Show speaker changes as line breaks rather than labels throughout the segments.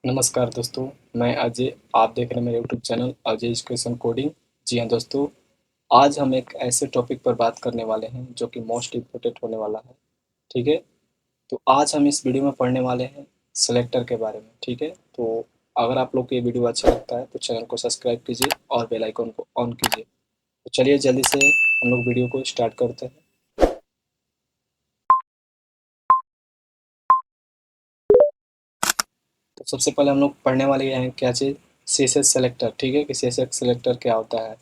नमस्कार दोस्तों, मैं अजय। आप देख रहे हैं मेरे YouTube channel Ajay education coding. जी हाँ दोस्तों, आज हम एक ऐसे टॉपिक पर बात करने वाले हैं जो कि मोस्ट इम्पोर्टेंट होने वाला है। ठीक है, तो आज हम इस वीडियो में पढ़ने वाले हैं सेलेक्टर के बारे में। ठीक है, तो अगर आप लोग को ये वीडियो अच्छा लगता है तो चैनल को सब्सक्राइब कीजिए और बेल आइकन को ऑन कीजिए। तो चलिए जल्दी से हम लोग वीडियो को स्टार्ट करते हैं। तो सबसे पहले हम लोग पढ़ने वाले ये हैं क्या चीज़, CSS सेलेक्टर। ठीक है, कि CSS सेलेक्टर क्या होता है।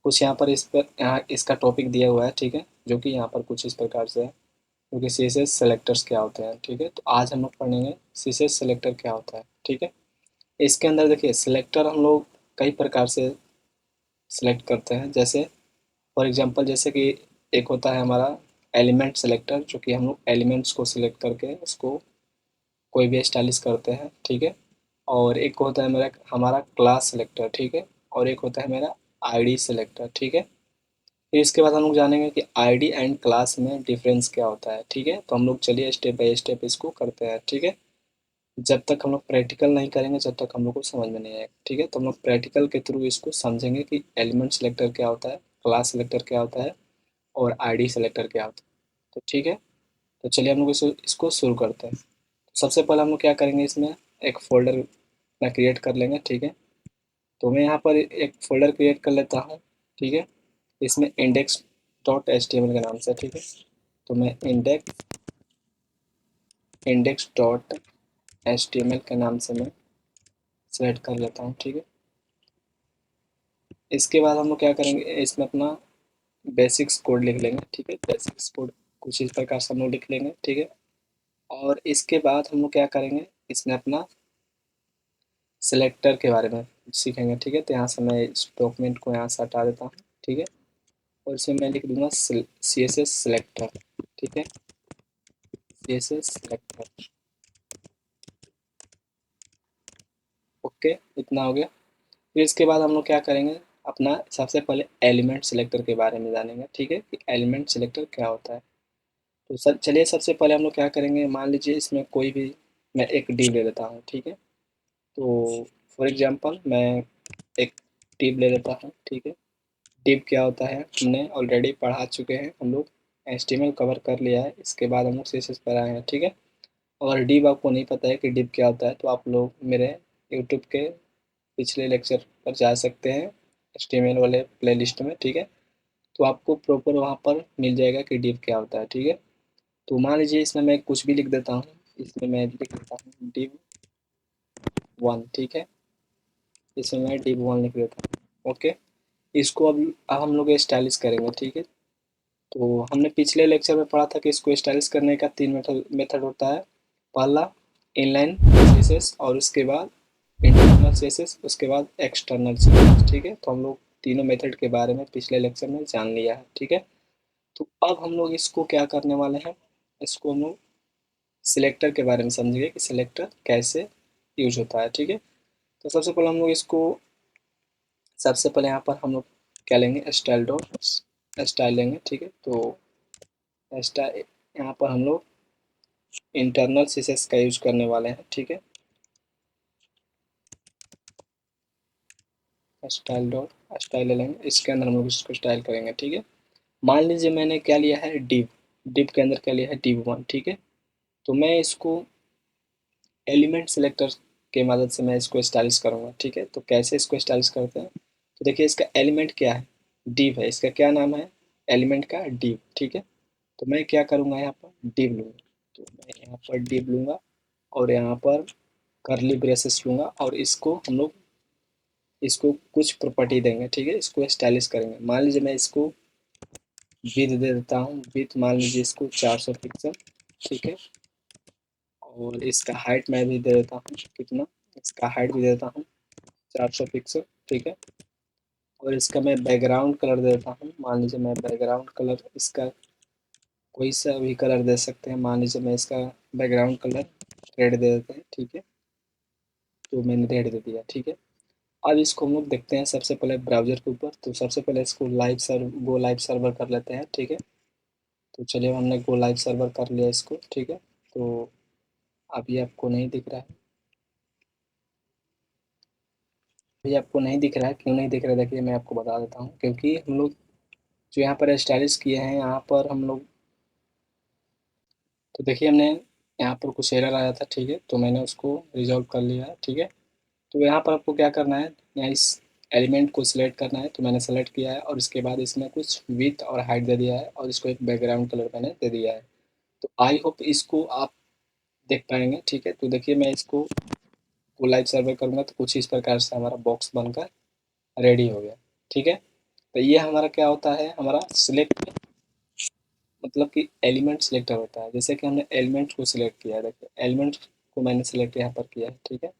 कुछ यहाँ पर इस पर यहाँ इसका टॉपिक दिया हुआ है। ठीक है, जो कि यहाँ पर कुछ इस प्रकार से है, क्योंकि CSS सेलेक्टर्स क्या होते हैं। ठीक है, तो आज हम लोग पढ़ेंगे CSS सेलेक्टर क्या होता है। ठीक है, इसके अंदर देखिए सेलेक्टर हम लोग कई प्रकार से सेलेक्ट करते हैं। जैसे फॉर एग्जांपल, जैसे कि एक होता है हमारा एलिमेंट सेलेक्टर, जो कि हम लोग एलिमेंट्स को सिलेक्ट करके उसको कोई भी स्टाइलिश करते हैं। ठीक है, और एक होता है मेरा हमारा क्लास सेलेक्टर। ठीक है, और एक होता है मेरा आईडी सेलेक्टर। ठीक है, फिर इसके बाद हम लोग जानेंगे कि आईडी एंड क्लास में डिफरेंस क्या होता है। ठीक है, तो हम लोग चलिए स्टेप बाय स्टेप इसको करते हैं। ठीक है, जब तक हम लोग प्रैक्टिकल नहीं करेंगे जब तक हम लोग को समझ में नहीं आएगा। ठीक है, तो हम लोग प्रैक्टिकल के थ्रू इसको समझेंगे कि एलिमेंट सेलेक्टर क्या होता है, क्लास सेलेक्टर क्या होता है और आईडी सेलेक्टर क्या होता है। तो ठीक है, तो चलिए हम लोग इसको शुरू करते हैं। तो सबसे पहले हम लोग क्या करेंगे, इसमें एक फ़ोल्डर मैं क्रिएट कर लेंगे। ठीक है, तो मैं यहाँ पर एक फ़ोल्डर क्रिएट कर लेता हूँ। ठीक है, इसमें index dot H T M L के नाम से। ठीक है, तो मैं index dot H T M L के नाम से मैं सेलेक्ट कर लेता हूँ। ठीक है, इसके बाद हम लोग क्या करेंगे, इसमें अपना बेसिक्स कोड लिख लेंगे। ठीक है, बेसिक्स कोड कुछ इस प्रकार से हम लोग लिख लेंगे। ठीक है, और इसके बाद हम लोग क्या करेंगे, इसमें अपना सेलेक्टर के बारे में सीखेंगे। ठीक है, तो यहाँ से मैं इस डॉक्यूमेंट को यहाँ से हटा देता हूँ। ठीक है, और इसमें मैं लिख दूंगा CSS सेलेक्टर। ठीक है, CSS सेलेक्टर। ओके, इतना हो गया। फिर इसके बाद हम लोग क्या करेंगे, अपना सबसे पहले एलिमेंट सेलेक्टर के बारे में जानेंगे। ठीक है, कि एलिमेंट सेलेक्टर क्या होता है। तो सर चलिए सबसे पहले हम लोग क्या करेंगे, मान लीजिए इसमें कोई भी मैं एक डिव ले लेता हूँ। ठीक है, तो फॉर एग्जांपल मैं एक डिव ले लेता हूँ। ठीक है, डिव क्या होता है हमने ऑलरेडी पढ़ा चुके हैं हम लोग, HTML कवर कर लिया है। इसके बाद हम लोग CSS पर आए हैं। ठीक है, अगर डिव आपको नहीं पता है कि डिव क्या होता है तो आप लोग मेरे यूट्यूब के पिछले लेक्चर पर जा सकते हैं, HTML वाले प्लेलिस्ट में। ठीक है, तो आपको प्रॉपर वहाँ पर मिल जाएगा कि डिव क्या होता है। ठीक है, तो मान लीजिए इसमें मैं कुछ भी लिख देता हूँ। इसमें मैं लिख देता हूँ div1। ठीक है, इसमें मैं div1 लिख देता हूँ। ओके, इसको अब हम लोग स्टाइलिश करेंगे। ठीक है, तो हमने पिछले लेक्चर में पढ़ा था कि इसको स्टाइलिश करने का 3 मेथड होता है। पहला इनलाइन CSS, और उसके बाद इंटरनल CSS, उसके बाद एक्सटर्नल CSS। ठीक है, तो हम लोग तीनों मेथड के बारे में पिछले लेक्चर में जान लिया है। ठीक है, तो अब हम लोग इसको क्या करने वाले हैं, इसको हम लोग सिलेक्टर के बारे में समझिए कि सिलेक्टर कैसे यूज होता है। ठीक है, तो सबसे पहले हम लोग इसको सबसे पहले यहाँ पर हम लोग क्या लेंगे, स्टाइल डॉट स्टाइल लेंगे। ठीक है, तो स्टाइल यहाँ पर हम लोग इंटरनल CSS का यूज करने वाले हैं। ठीक है, स्टाइल डॉट स्टाइल ले लेंगे, इसके अंदर हम लोग इसको स्टाइल करेंगे। ठीक है, मान लीजिए मैंने क्या लिया है, डिव के अंदर क्या लिया है, div1। ठीक है, तो मैं इसको एलिमेंट सेलेक्टर के मदद से मैं इसको स्टाइलिश करूँगा। ठीक है, तो कैसे इसको स्टाइलिश करते हैं, तो देखिए इसका एलिमेंट क्या है, डिव है। इसका क्या नाम है, एलिमेंट का डिव। ठीक है, तो मैं क्या करूँगा, यहाँ पर डिव लूँगा। तो मैं यहाँ पर डिव लूँगा और यहाँ पर करली ब्रेसेस लूँगा, और इसको हम लोग इसको कुछ प्रॉपर्टी देंगे। ठीक है, इसको स्टाइलिश करेंगे। मान लीजिए मैं इसको विड्थ दे देता हूँ, विड्थ मान लीजिए इसको 400 पिक्सल। ठीक है, और इसका हाइट मैं भी दे देता हूँ, कितना, इसका हाइट भी दे देता हूँ 400 पिक्सल। ठीक है, और इसका मैं बैकग्राउंड कलर दे देता हूँ। मान लीजिए मैं बैकग्राउंड कलर इसका कोई सा भी कलर दे सकते हैं। मान लीजिए मैं इसका बैकग्राउंड कलर रेड दे देते हैं। ठीक है, तो मैंने रेड दे दिया। ठीक है, अब इसको हम लोग देखते हैं सबसे पहले ब्राउज़र के ऊपर। तो सबसे पहले इसको गो लाइव सर्वर कर लेते हैं। ठीक है, तो चलिए हमने गो लाइव सर्वर कर लिया इसको। ठीक है, तो अभी आपको नहीं दिख रहा है। अभी आपको नहीं दिख रहा है, क्यों नहीं दिख रहा है देखिए मैं आपको बता देता हूँ, क्योंकि हम लोग जो यहाँ पर स्टाइलिश किए हैं यहाँ पर हम लोग, तो देखिए हमने यहाँ पर कुछ एरर आया था, ठीक है, तो मैंने उसको रिजॉल्व कर लिया है, ठीक है। तो यहाँ पर आपको क्या करना है, यहाँ इस एलिमेंट को सिलेक्ट करना है, तो मैंने सेलेक्ट किया है और इसके बाद इसमें कुछ विड्थ और हाइट दे दिया है और इसको एक बैकग्राउंड कलर मैंने दे दिया है। तो आई होप इसको आप देख पाएंगे, ठीक है। तो देखिए मैं इसको को लाइव सर्वे करूँगा तो कुछ इस प्रकार से हमारा बॉक्स बनकर रेडी हो गया, ठीक है। तो ये हमारा क्या होता है, हमारा सिलेक्ट मतलब कि एलिमेंट सिलेक्टर होता है। जैसे कि हमने एलिमेंट को सिलेक्ट किया है, देखिए एलिमेंट को मैंने सिलेक्ट यहाँ पर किया है, ठीक है,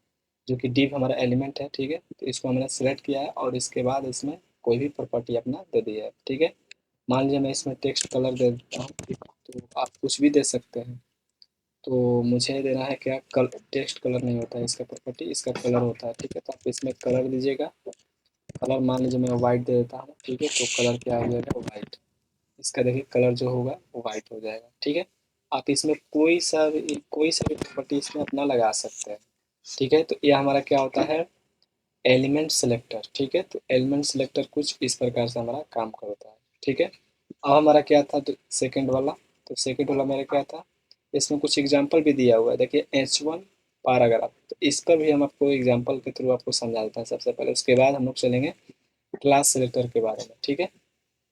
जो कि div हमारा एलिमेंट है, ठीक है। तो इसको हमने सेलेक्ट किया है और इसके बाद इसमें कोई भी प्रॉपर्टी अपना दे दिया है, ठीक है। मान लीजिए मैं इसमें टेक्स्ट कलर दे देता हूँ, ठीक है, तो आप कुछ भी दे सकते हैं। तो मुझे देना है क्या, टेक्स्ट कलर नहीं होता है इसका प्रॉपर्टी, इसका कलर होता है, ठीक है। तो आप इसमें कलर दीजिएगा, कलर मान लीजिए मैं वाइट दे देता हूँ, ठीक है। तो कलर क्या हो जाएगा, वाइट। इसका देखिए कलर जो होगा वो वाइट हो जाएगा, ठीक है। आप इसमें कोई सा भी प्रॉपर्टी इसमें अपना लगा सकते हैं, ठीक है। तो ये हमारा क्या होता है, एलिमेंट सेलेक्टर, ठीक है। तो एलिमेंट सेलेक्टर कुछ इस प्रकार से हमारा काम करता है, ठीक है। अब हमारा क्या था, तो सेकंड वाला, तो सेकंड वाला मेरा क्या था, इसमें कुछ एग्जांपल भी दिया हुआ है, देखिए H1 पैराग्राफ। तो इस पर भी हम आपको एग्जांपल के थ्रू आपको समझा देते हैं सबसे पहले, उसके बाद हम लोग चलेंगे क्लास सेलेक्टर के बारे में, ठीक है।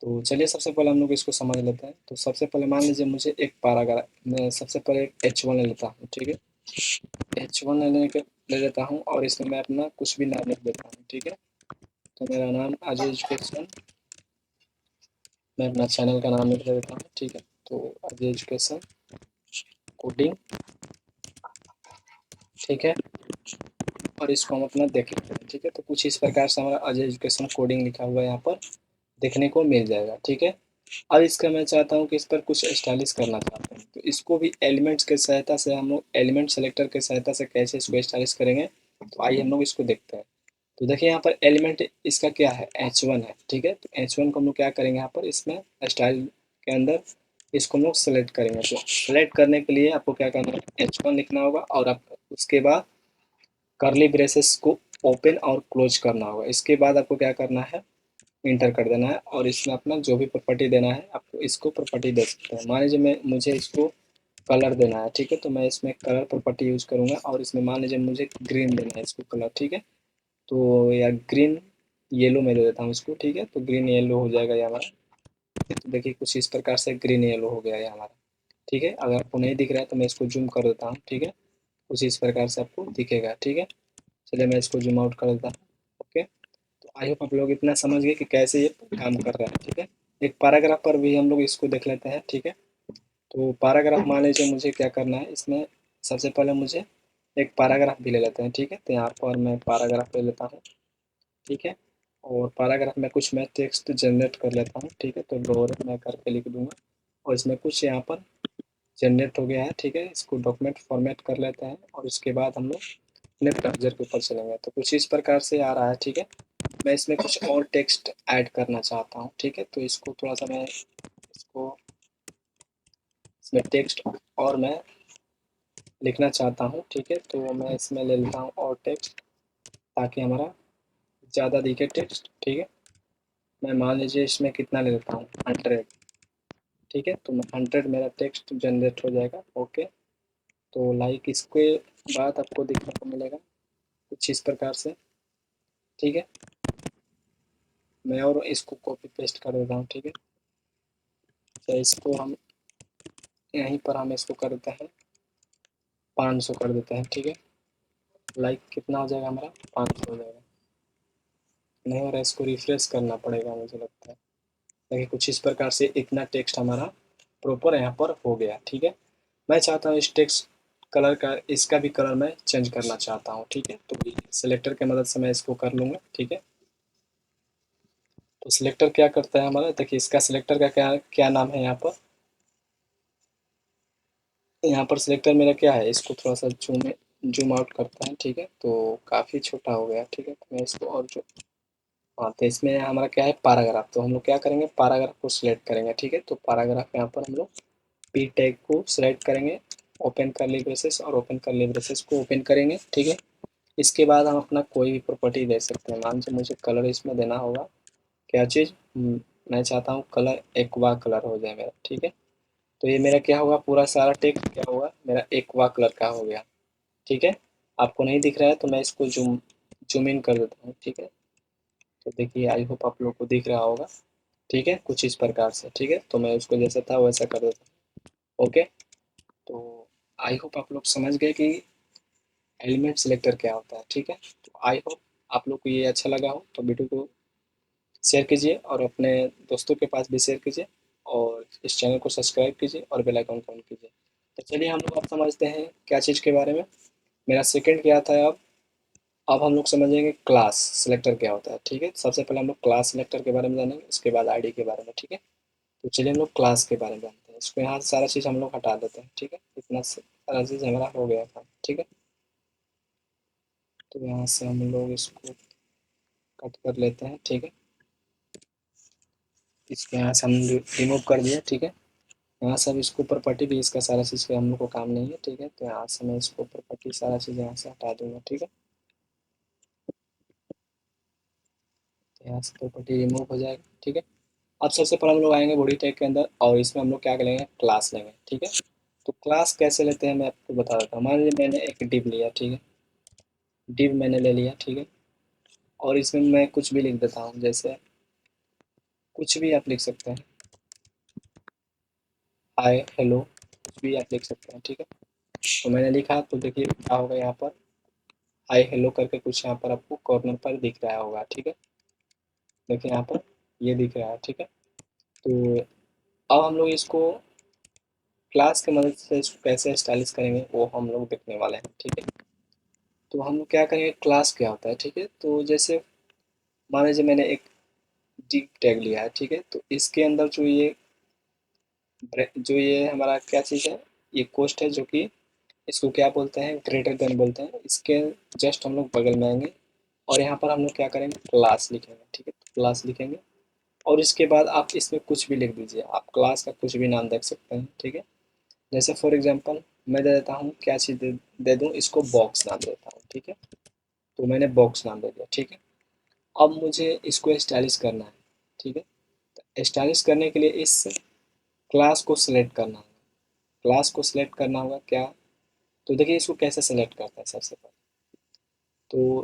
तो चलिए सबसे पहले हम लोग इसको समझ लेते हैं। तो सबसे पहले मान लीजिए मुझे एक पैराग्राफ, मैं सबसे पहले H1 ले लेता हूँ, ठीक है। H1 ले लेता हूँ और इसमें मैं अपना कुछ भी नाम लिख देता हूँ, ठीक है। तो मेरा नाम अजय एजुकेशन, मैं अपना चैनल का नाम लिख देता हूँ, ठीक है। तो अजय एजुकेशन कोडिंग, ठीक है। और इसको हम अपना देख लेते हैं, ठीक है। तो कुछ इस प्रकार से हमारा अजय एजुकेशन कोडिंग लिखा हुआ है यहाँ पर देखने को मिल जाएगा, ठीक है। अब इसका मैं चाहता हूँ कि इस पर कुछ स्टाइलिश करना चाहता हूँ, तो इसको भी एलिमेंट्स के सहायता से हम लोग एलिमेंट सेलेक्टर के सहायता से कैसे इसको स्टाइलिश करेंगे, तो आइए हम लोग इसको देखते हैं। तो देखिए यहाँ पर एलिमेंट इसका क्या है, H1 है, ठीक है। तो H1 को हम लोग क्या करेंगे, यहाँ पर इसमें स्टाइल के अंदर इसको हम लोग सेलेक्ट करेंगे। तो सेलेक्ट करने के लिए आपको क्या करना है, H1 लिखना होगा और आप उसके बाद करली ब्रेसेस को ओपन और क्लोज करना होगा। इसके बाद आपको क्या करना है, इंटर कर देना है और इसमें अपना जो भी प्रॉपर्टी देना है आपको इसको प्रॉपर्टी दे सकते हैं। मान लीजिए मुझे इसको कलर देना है, ठीक है। तो मैं इसमें कलर प्रॉपर्टी यूज करूंगा और इसमें मान लीजिए मुझे ग्रीन देना है इसको कलर, ठीक है। तो या ग्रीन येलो में दे देता हूँ इसको, ठीक है। तो ग्रीन येलो हो जाएगा ये हमारा, तो देखिए कुछ इस प्रकार से ग्रीन येलो हो गया ये हमारा, ठीक है। अगर आपको नहीं दिख रहा है तो मैं इसको जूम कर देता हूँ, ठीक है। कुछ इस प्रकार से आपको दिखेगा, ठीक है। चलिए मैं इसको जूम आउट कर देता हूँ, ओके। तो आई होप आप लोग इतना समझ गए कि कैसे ये काम कर रहा है, ठीक है। एक पैराग्राफ पर भी हम लोग इसको देख लेते हैं, ठीक है। तो पैराग्राफ मान लीजिए मुझे क्या करना है इसमें, सबसे पहले मुझे एक पैराग्राफ भी ले लेते हैं, ठीक है। तो यहाँ पर मैं पैराग्राफ ले लेता हूँ, ठीक है। और पैराग्राफ में कुछ मैं टेक्स्ट जनरेट कर लेता हूँ, ठीक है। तो लोअर मैं करके लिख दूंगा और इसमें कुछ यहाँ पर जनरेट हो गया है, ठीक है। इसको डॉक्यूमेंट फॉर्मेट कर लेते हैं और उसके बाद हम लोग अपने ब्राउज़र के ऊपर चलेंगे। तो कुछ इस प्रकार से आ रहा है, ठीक है। मैं इसमें कुछ और टेक्स्ट ऐड करना चाहता हूँ, ठीक है। तो इसको थोड़ा सा मैं इसको इसमें टेक्स्ट और मैं लिखना चाहता हूँ, ठीक है। तो मैं इसमें ले लेता हूँ और टेक्स्ट ताकि हमारा ज़्यादा दिखे टेक्स्ट, ठीक है। मैं मान लीजिए इसमें कितना ले लेता हूँ, 100, ठीक है। तो मैं 100 मेरा टेक्स्ट जनरेट हो जाएगा, ओके। तो लाइक इसके बाद आपको देखने को मिलेगा कुछ इस प्रकार से, ठीक है। मैं और इसको कॉपी पेस्ट कर देता हूँ, ठीक है। तो इसको हम यहीं पर हम इसको कर देते हैं 500 कर देते हैं, ठीक है। लाइक कितना हो जाएगा हमारा, 500 हो जाएगा। नहीं हो रहा है, इसको रिफ्रेश करना पड़ेगा मुझे लगता है। देखिए कुछ इस प्रकार से इतना टेक्स्ट हमारा प्रॉपर यहाँ पर हो गया, ठीक है। मैं चाहता हूँ इस टेक्स्ट कलर का, इसका भी कलर मैं चेंज करना चाहता हूँ, ठीक है। तो सिलेक्टर की मदद से मैं इसको कर लूँगा, ठीक है। तो सिलेक्टर क्या करता है हमारा, देखिए इसका सिलेक्टर का क्या क्या नाम है यहाँ पर, यहाँ पर सिलेक्टर मेरा क्या है, इसको थोड़ा सा जूम आउट करता है, ठीक है। तो काफ़ी छोटा हो गया, ठीक है। तो मैं इसको और जो, हाँ, तो इसमें हमारा क्या है, पैराग्राफ। तो हम लोग क्या करेंगे, पैराग्राफ को सिलेक्ट करेंगे, ठीक है। तो पैराग्राफ यहाँ पर हम लोग पी टैग को सिलेक्ट करेंगे, ओपन करली ब्रेसेस और ओपन करली ब्रेसेस को ओपन करेंगे, ठीक है। इसके बाद हम अपना कोई भी प्रॉपर्टी दे सकते हैं। मान लीजिए मुझे कलर इसमें देना होगा, क्या चीज़, मैं चाहता हूँ कलर एक्वा कलर हो जाए मेरा, ठीक है। तो ये मेरा क्या होगा, पूरा सारा टेक्स्ट क्या होगा, मेरा एक्वा कलर का हो गया, ठीक है। आपको नहीं दिख रहा है तो मैं इसको जूम जूम इन कर देता हूँ, ठीक है। तो देखिए आई होप आप लोग को दिख रहा होगा, ठीक है, कुछ इस प्रकार से, ठीक है। तो मैं उसको जैसा था वैसा कर देता हूँ, ओके। तो आई होप आप लोग समझ गए कि एलिमेंट सिलेक्टर क्या होता है, ठीक है। तो आई होप आप लोग को ये अच्छा लगा हो, तो वीडियो को शेयर कीजिए और अपने दोस्तों के पास भी शेयर कीजिए, और इस चैनल को सब्सक्राइब कीजिए और बेल आइकन को ऑन कीजिए। तो चलिए हम लोग अब समझते हैं क्या चीज़ के बारे में। मेरा सेकंड क्या था, अब हम लोग समझेंगे क्लास सिलेक्टर क्या होता है, ठीक है। सबसे पहले हम लोग क्लास सिलेक्टर के बारे में जानेंगे, उसके बाद आईडी के बारे में, ठीक है। तो चलिए हम लोग क्लास के बारे में जानते हैं। इसको यहाँ से सारा चीज़ हम लोग हटा देते हैं, ठीक है। इतना सारा चीज़ हमारा हो गया था, ठीक है। तो यहाँ से हम लोग इसको कट कर लेते हैं, ठीक है। इसको यहाँ से हम रिमूव कर दिया, ठीक है। यहाँ से अब इसको प्रॉपर्टी भी इसका सारा चीज़ का हम लोग को काम नहीं है, ठीक है। तो यहाँ से मैं इसको प्रॉपर्टी सारा चीज़ यहाँ से हटा दूंगा, ठीक है। तो यहाँ से प्रॉपर्टी रिमूव हो जाएगा, ठीक है। अब सबसे पहले हम लोग आएंगे बॉडी टैग के अंदर, और इसमें हम लोग क्या करेंगे, क्लास लेंगे, ठीक है। तो क्लास कैसे लेते हैं मैं आपको बता देता हूँ। मान लीजिए मैंने एक डिव लिया, ठीक है। डिव मैंने ले लिया, ठीक है। और इसमें मैं कुछ भी लिख देता हूँ, जैसे कुछ भी आप लिख सकते हैं, हाय हेलो, कुछ भी आप लिख सकते हैं, ठीक है। तो मैंने लिखा, तो देखिए क्या होगा यहाँ पर, हाय हेलो करके कुछ यहाँ पर आपको कॉर्नर पर दिख रहा होगा, ठीक है। देखिए यहाँ पर ये दिख रहा है, ठीक है। तो अब हम लोग इसको क्लास की मदद से इसको कैसे स्टाइलिश करेंगे वो हम लोग देखने वाले हैं, ठीक है। तो हम लोग क्या करेंगे, क्लास क्या होता है, ठीक है। तो जैसे मान लीजिए मैंने एक डिव टैग लिया है, ठीक है। तो इसके अंदर जो ये हमारा क्या चीज़ है, ये कोस्ट है, जो कि इसको क्या बोलते हैं, ग्रेटर देन बोलते हैं। इसके जस्ट हम लोग बगल में आएंगे, और यहाँ पर हम लोग क्या करेंगे, क्लास लिखेंगे, ठीक है। तो क्लास लिखेंगे, और इसके बाद आप इसमें कुछ भी लिख दीजिए, आप क्लास का कुछ भी नाम देख सकते हैं, ठीक है। जैसे फॉर एग्जांपल मैं दे देता हूँ, क्या चीज़ दे दूँ इसको, बॉक्स नाम देता हूँ, ठीक है। तो मैंने बॉक्स नाम दे दिया, ठीक है। अब मुझे इसको स्टाइलिश करना है, ठीक है। तो स्टाइलिश करने के लिए इस क्लास को सिलेक्ट करना होगा, क्लास को सिलेक्ट करना होगा क्या। तो देखिए इसको कैसे सेलेक्ट करते हैं,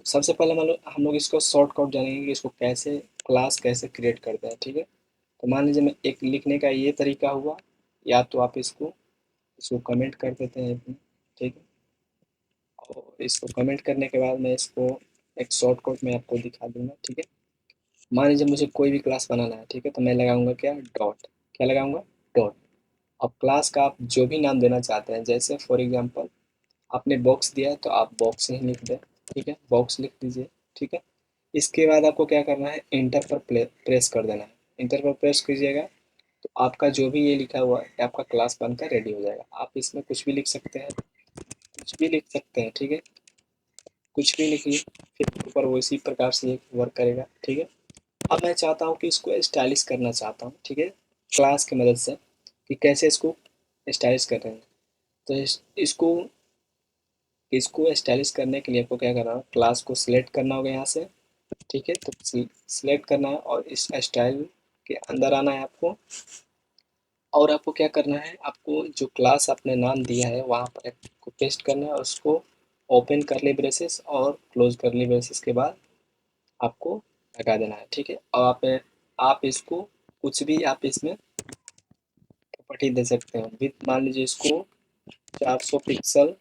सबसे पहले हम लोग इसको शॉर्टकट जानेंगे कि इसको कैसे क्लास कैसे क्रिएट करते हैं, ठीक है। तो मान लीजिए मैं एक लिखने का ये तरीका हुआ, या तो आप इसको इसको कमेंट कर देते हैं इसमें, ठीक है। और इसको कमेंट करने के बाद मैं इसको एक शॉर्टकट में आपको दिखा दूंगा, ठीक है। मान लीजिए मुझे कोई भी क्लास बनाना है, ठीक है। तो मैं लगाऊंगा क्या, डॉट, क्या लगाऊंगा, डॉट। अब क्लास का आप जो भी नाम देना चाहते हैं, जैसे फॉर एग्जांपल आपने बॉक्स दिया है तो आप बॉक्स ही लिख दें, ठीक है, बॉक्स लिख दीजिए, ठीक है। इसके बाद आपको क्या करना है, इंटर पर प्रेस कर देना है। इंटर पर प्रेस कीजिएगा, तो आपका जो भी ये लिखा हुआ है आपका क्लास बनकर रेडी हो जाएगा। आप इसमें कुछ भी लिख सकते हैं, कुछ भी लिख सकते हैं, ठीक है। कुछ भी लिखिए, फिर ऊपर वो इसी प्रकार से ये वर्क करेगा, ठीक है। अब मैं चाहता हूँ कि इसको स्टाइलिश करना चाहता हूँ, ठीक है, क्लास की मदद से, कि कैसे इसको स्टाइलिश कर रहे हैं। तो इसको इसको स्टाइलिश करने के लिए आपको क्या करना है, क्लास को सिलेक्ट करना होगा यहाँ से, ठीक है। तो सिलेक्ट करना है, और इस स्टाइल के अंदर आना है आपको, और आपको क्या करना है, आपको जो क्लास आपने नाम दिया है वहाँ पर आपको पेस्ट करना है, और उसको ओपन करली ब्रेसेस और क्लोज करली ब्रेसेस के बाद आपको लगा देना है, ठीक है। और आप इसको कुछ भी आप इसमें प्रॉपर्टी दे सकते हैं, विथ मान लीजिए इसको 400 पिक्सल,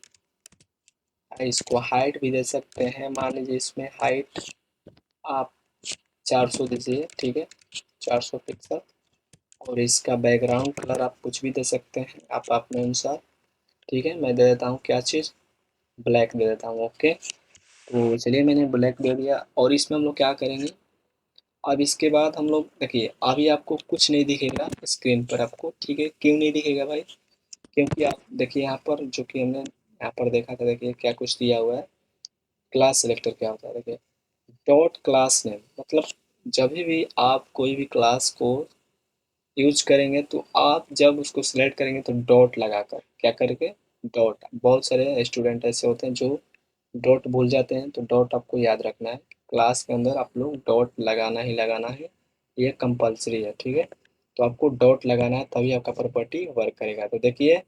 इसको हाइट भी दे सकते हैं, मान लीजिए इसमें हाइट आप 400 दीजिए, ठीक है, 400 पिक्सल। और इसका बैकग्राउंड कलर आप कुछ भी दे सकते हैं, आप अपने अनुसार, ठीक है। मैं दे देता हूँ क्या चीज़, ब्लैक दे देता हूँ, ओके। तो चलिए मैंने ब्लैक दे दिया, और इसमें हम लोग क्या करेंगे, अब इसके बाद हम लोग देखिए अभी आपको कुछ नहीं दिखेगा स्क्रीन पर आपको, ठीक है। क्यों नहीं दिखेगा भाई, क्योंकि आप देखिए यहाँ पर जो कि हमने यहाँ पर देखा था, देखिए क्या कुछ दिया हुआ है, क्लास सेलेक्टर क्या होता है, देखिए डॉट क्लास नेम, मतलब जब भी आप कोई भी क्लास को यूज करेंगे तो आप जब उसको सिलेक्ट करेंगे तो डॉट लगाकर, क्या करके, डॉट। बहुत सारे स्टूडेंट ऐसे होते हैं जो डॉट भूल जाते हैं तो डॉट आपको याद रखना है। क्लास के अंदर आप लोग डॉट लगाना ही लगाना है, ये कंपलसरी है, ठीक है। तो आपको डॉट लगाना है तभी आपका प्रॉपर्टी वर्क करेगा। तो देखिए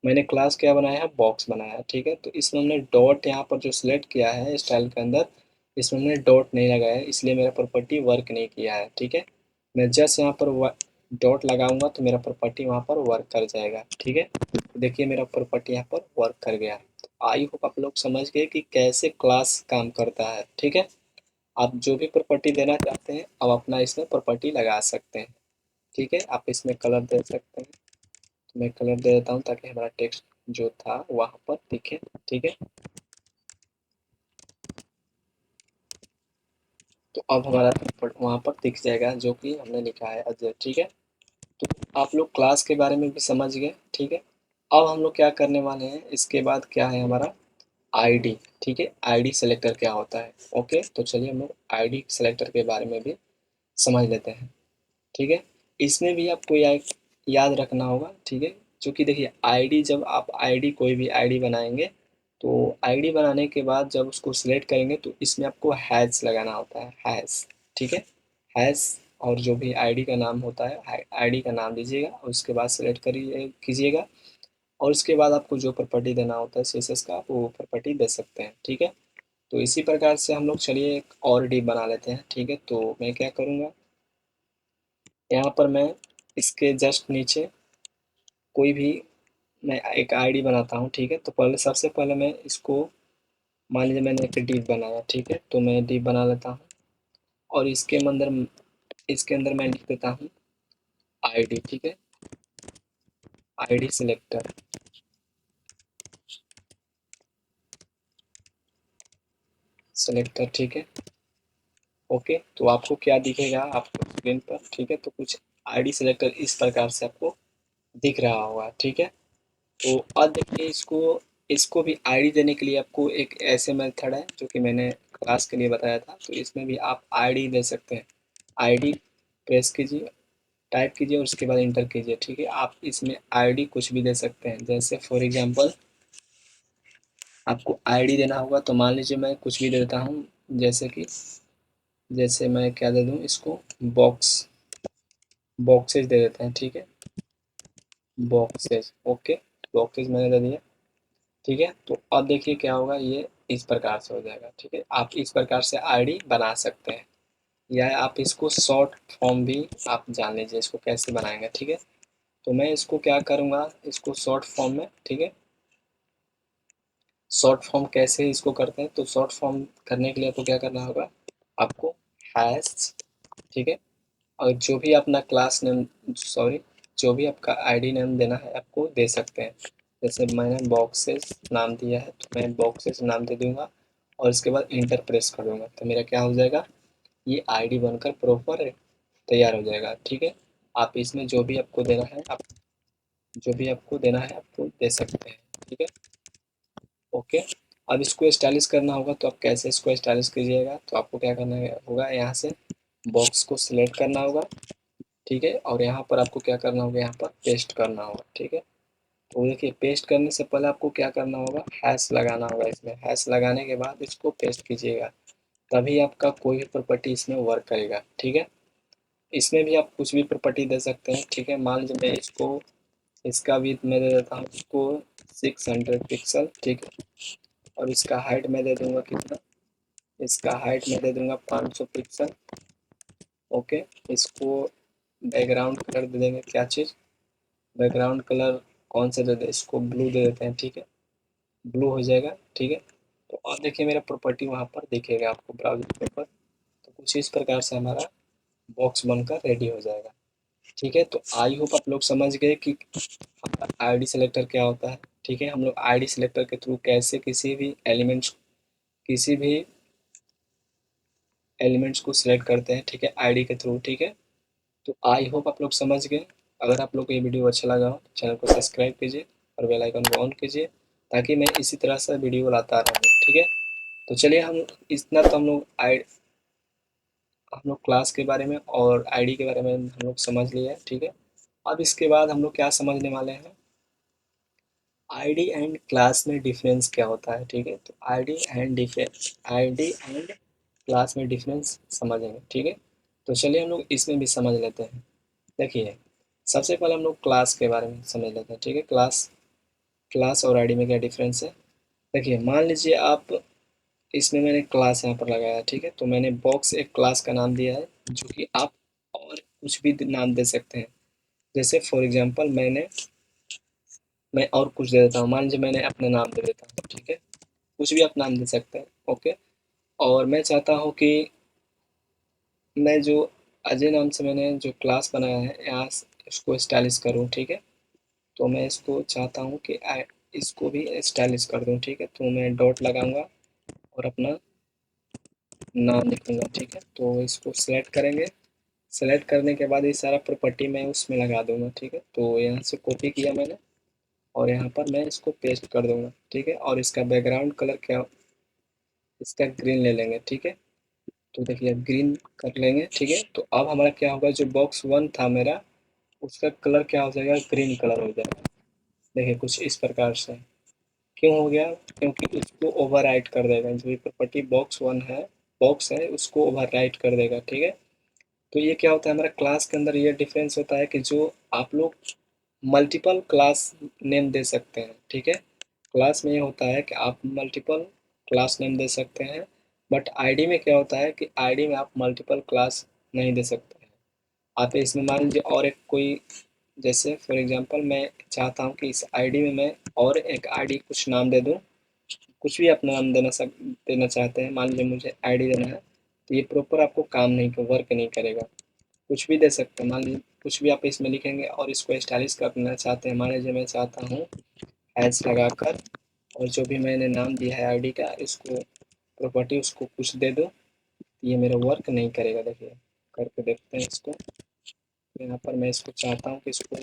मैंने क्लास क्या बनाया है, बॉक्स बनाया है, ठीक है। तो इसमें हमने डॉट यहाँ पर जो सिलेक्ट किया है स्टाइल के अंदर, इसमें हमने डॉट नहीं लगाया है, इसलिए मेरा प्रॉपर्टी वर्क नहीं किया है, ठीक है। मैं जस्ट यहाँ पर डॉट लगाऊंगा तो मेरा प्रॉपर्टी वहाँ पर वर्क कर जाएगा, ठीक है। तो देखिए मेरा प्रॉपर्टी यहाँ पर वर्क कर गया। आई होप आप लोग समझ गए कि कैसे क्लास काम करता है, ठीक है। आप जो भी प्रॉपर्टी देना चाहते हैं आप अपना इसमें प्रॉपर्टी लगा सकते हैं, ठीक है। आप इसमें कलर दे सकते हैं, तो मैं कलर दे देता हूँ ताकि हमारा टेक्स्ट जो था वहाँ पर दिखे, ठीक है। तो अब हमारा वहाँ पर दिख जाएगा जो कि हमने लिखा है अजय, ठीक है। तो आप लोग क्लास के बारे में भी समझ गए, ठीक है। अब हम लोग क्या करने वाले हैं, इसके बाद क्या है हमारा आईडी, ठीक है। आईडी सेलेक्टर क्या होता है, ओके। तो चलिए हम लोग आईडी सेलेक्टर के बारे में भी समझ लेते हैं, ठीक है। इसमें भी आपको याद रखना होगा, ठीक है। क्योंकि देखिए आईडी, जब आप आईडी कोई भी आईडी बनाएंगे तो आईडी बनाने के बाद जब उसको सिलेक्ट करेंगे तो इसमें आपको हैश लगाना होता है, हैश, ठीक है। हैश, और जो भी आईडी का नाम होता है आईडी का नाम दीजिएगा और उसके बाद सेलेक्ट करिए कीजिएगा। और उसके बाद आपको जो प्रॉपर्टी देना होता है सीएसएस का आप वो प्रॉपर्टी दे सकते हैं, ठीक है। तो इसी प्रकार से हम लोग चलिए एक और डिव बना लेते हैं, ठीक है। तो मैं क्या करूँगा, यहाँ पर मैं इसके जस्ट नीचे कोई भी मैं एक आईडी बनाता हूँ, ठीक है। तो पहले सबसे पहले मैं इसको, मान लीजिए मैंने एक डिव बनाया, ठीक है। तो मैं डिव बना लेता हूँ और इसके अंदर मैं लिख देता हूँ आईडी, ठीक है। आईडी सिलेक्टर, ठीक है, ओके। तो आपको क्या दिखेगा आपको स्क्रीन पर, ठीक है। तो कुछ आईडी सिलेक्टर इस प्रकार से आपको दिख रहा होगा, ठीक है। तो अब देखिए इसको इसको भी आईडी देने के लिए आपको एक ऐसे मेथड है जो कि मैंने क्लास के लिए बताया था। तो इसमें भी आप आईडी दे सकते हैं, आईडी प्रेस कीजिए, टाइप कीजिए और उसके बाद इंटर कीजिए, ठीक है। आप इसमें आईडी कुछ भी दे सकते हैं, जैसे फॉर एग्जांपल आपको आईडी देना होगा तो मान लीजिए मैं कुछ भी दे देता हूँ, जैसे कि जैसे मैं क्या दे दूँ इसको, बॉक्सेज दे देते हैं, ठीक है। Boxes, okay. बॉक्सेज मैंने दे दिया, ठीक है। तो अब देखिए क्या होगा, ये इस प्रकार से हो जाएगा, ठीक है। आप इस प्रकार से आईडी बना सकते हैं, या आप इसको शॉर्ट फॉर्म भी आप जान लीजिए इसको कैसे बनाएंगे, ठीक है। तो मैं इसको क्या करूँगा, इसको शॉर्ट फॉर्म में, ठीक है। शॉर्ट फॉर्म कैसे इसको करते हैं, तो शॉर्ट फॉर्म करने के लिए आपको क्या करना होगा, आपको हैश, ठीक है। और जो भी अपना क्लास नेम, सॉरी, जो भी आपका आईडी नेम देना है आपको दे सकते हैं। जैसे मैंने बॉक्सेस नाम दिया है तो मैं बॉक्सेस नाम दे दूंगा और इसके बाद इंटर प्रेस कर दूंगा तो मेरा क्या हो जाएगा, ये आईडी बनकर प्रॉपर तैयार हो जाएगा, ठीक है। आप इसमें जो भी आपको देना है आप जो भी आपको देना है आपको दे सकते हैं, ठीक है, ओके। अब इसको स्टाइलिश करना होगा तो आप कैसे इसको स्टाइलिश कीजिएगा, तो आपको क्या करना होगा, यहाँ से बॉक्स को सिलेक्ट करना होगा, ठीक है। और यहाँ पर आपको क्या करना होगा, यहाँ पर पेस्ट करना होगा, ठीक है। तो देखिए पेस्ट करने से पहले आपको क्या करना होगा, हैश लगाना होगा। इसमें हैश लगाने के बाद इसको पेस्ट कीजिएगा, तभी आपका कोई भी प्रॉपर्टी इसमें वर्क करेगा, ठीक है। इसमें भी आप कुछ भी प्रॉपर्टी दे सकते हैं, ठीक है। मान लीजिए मैं इसको, इसका भी मैं दे देता हूँ इसको 600 पिक्सल, ठीक है। और इसका हाइट मैं दे दूंगा कितना, इसका हाइट मैं दे दूंगा 500 पिक्सल, ओके। इसको बैकग्राउंड कलर दे देंगे, क्या चीज़, बैकग्राउंड कलर कौन सा दे दें, इसको ब्लू दे देते हैं, ठीक है। ब्लू हो जाएगा, ठीक है। तो अब देखिए मेरा प्रॉपर्टी वहाँ पर दिखेगा आपको ब्राउज़र के ऊपर। तो कुछ इस प्रकार से हमारा बॉक्स बनकर रेडी हो जाएगा, ठीक है। तो आई होप आप लोग समझ गए कि आईडी सेलेक्टर क्या होता है, ठीक है। हम लोग आईडी सेलेक्टर के थ्रू कैसे किसी भी एलिमेंट्स को सिलेक्ट करते हैं, ठीक है, आईडी के थ्रू, ठीक है। तो आई होप आप लोग समझ गए। अगर आप लोग को ये वीडियो अच्छा लगा हो चैनल को सब्सक्राइब कीजिए और बेल आइकन को ऑन कीजिए ताकि मैं इसी तरह से वीडियो लाता रहूँ, ठीक है। तो चलिए हम इतना तो हम लोग क्लास के बारे में और आईडी के बारे में हम लोग समझ लिए हैं, ठीक है। अब इसके बाद हम लोग क्या समझने वाले हैं, आईडी एंड क्लास में डिफरेंस क्या होता है, ठीक है। तो आईडी एंड क्लास में डिफरेंस समझेंगे, ठीक है। तो चलिए हम लोग इसमें भी समझ लेते हैं। देखिए, सबसे पहले हम लोग क्लास के बारे में समझ लेते हैं, ठीक है। क्लास क्लास और आईडी में क्या डिफरेंस है। देखिए, मान लीजिए आप, इसमें मैंने क्लास यहाँ पर लगाया, ठीक है। तो मैंने बॉक्स एक क्लास का नाम दिया है, जो कि आप और कुछ भी नाम दे सकते हैं। जैसे फॉर एग्जांपल मैं और कुछ दे देता हूँ, मान लीजिए मैंने अपना नाम दे देता हूँ, ठीक है। कुछ भी आप नाम दे सकते हैं, ओके। और मैं चाहता हूँ कि मैं जो अजय नाम से मैंने जो क्लास बनाया है, यहाँ इसको स्टाइलिश करूँ, ठीक है। तो मैं इसको चाहता हूँ कि इसको भी स्टाइलिश कर दूँ, ठीक है। तो मैं डॉट लगाऊंगा और अपना नाम लिखूंगा, ठीक है। तो इसको सेलेक्ट करेंगे। सेलेक्ट करने के बाद ये सारा प्रॉपर्टी मैं उसमें लगा दूंगा, ठीक है। तो यहाँ से कॉपी किया मैंने और यहाँ पर मैं इसको पेस्ट कर दूंगा, ठीक है। और इसका बैकग्राउंड कलर क्या, इसका ग्रीन ले लेंगे, ठीक है। तो देखिए अब ग्रीन कर लेंगे, ठीक है। तो अब हमारा क्या होगा, जो बॉक्स वन था मेरा, उसका कलर क्या हो जाएगा, ग्रीन कलर हो जाएगा। देखिए कुछ इस प्रकार से। क्यों हो गया, क्योंकि उसको ओवरराइट कर देगा, जो ये प्रॉपर्टी बॉक्स है उसको ओवरराइट कर देगा, ठीक है। तो ये क्या होता है, हमारा क्लास के अंदर ये डिफरेंस होता है कि जो आप लोग मल्टीपल क्लास नेम दे सकते हैं, ठीक है। क्लास में ये होता है कि आप मल्टीपल क्लास नेम दे सकते हैं, बट आईडी में क्या होता है कि आईडी में आप मल्टीपल क्लास नहीं दे सकते हैं। आप इसमें मान लीजिए और एक कोई, जैसे फॉर एग्जांपल मैं चाहता हूँ कि इस आईडी में मैं और एक आईडी कुछ नाम दे दूँ, कुछ भी अपना नाम देना चाहते हैं, मान लीजिए मुझे आईडी देना है, तो ये प्रॉपर आपको काम नहीं वर्क नहीं करेगा। कुछ भी दे सकते हैं, मान लीजिए कुछ भी आप इसमें लिखेंगे और इसको स्टाइलिश करना चाहते हैं, मान लीजिए मैं चाहता हूँ हैश लगाकर, और जो भी मैंने नाम दिया है आईडी का, इसको प्रॉपर्टी उसको कुछ दे दो, ये मेरा वर्क नहीं करेगा। देखिए करके देखते हैं इसको। तो यहाँ पर मैं इसको चाहता हूँ कि इसको,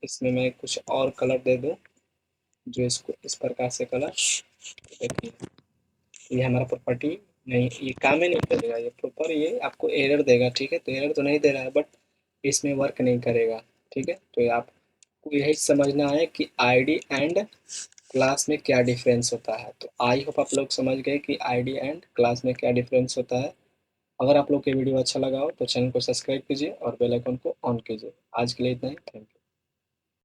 इसमें मैं कुछ और कलर दे दूँ, जो इसको इस प्रकार से कलर। देखिए ये हमारा प्रॉपर्टी नहीं, ये काम ही नहीं करेगा, ये प्रॉपर ये आपको एरर देगा, ठीक है। तो एरर तो नहीं दे रहा है, बट इसमें वर्क नहीं करेगा, ठीक है। तो ये आपको यही समझना है कि आईडी एंड क्लास में क्या डिफरेंस होता है। तो आई होप आप लोग समझ गए कि आईडी एंड क्लास में क्या डिफरेंस होता है। अगर आप लोग के वीडियो अच्छा लगा हो तो चैनल को सब्सक्राइब कीजिए और बेल आइकन को ऑन कीजिए। आज के लिए इतना ही, थैंक यू।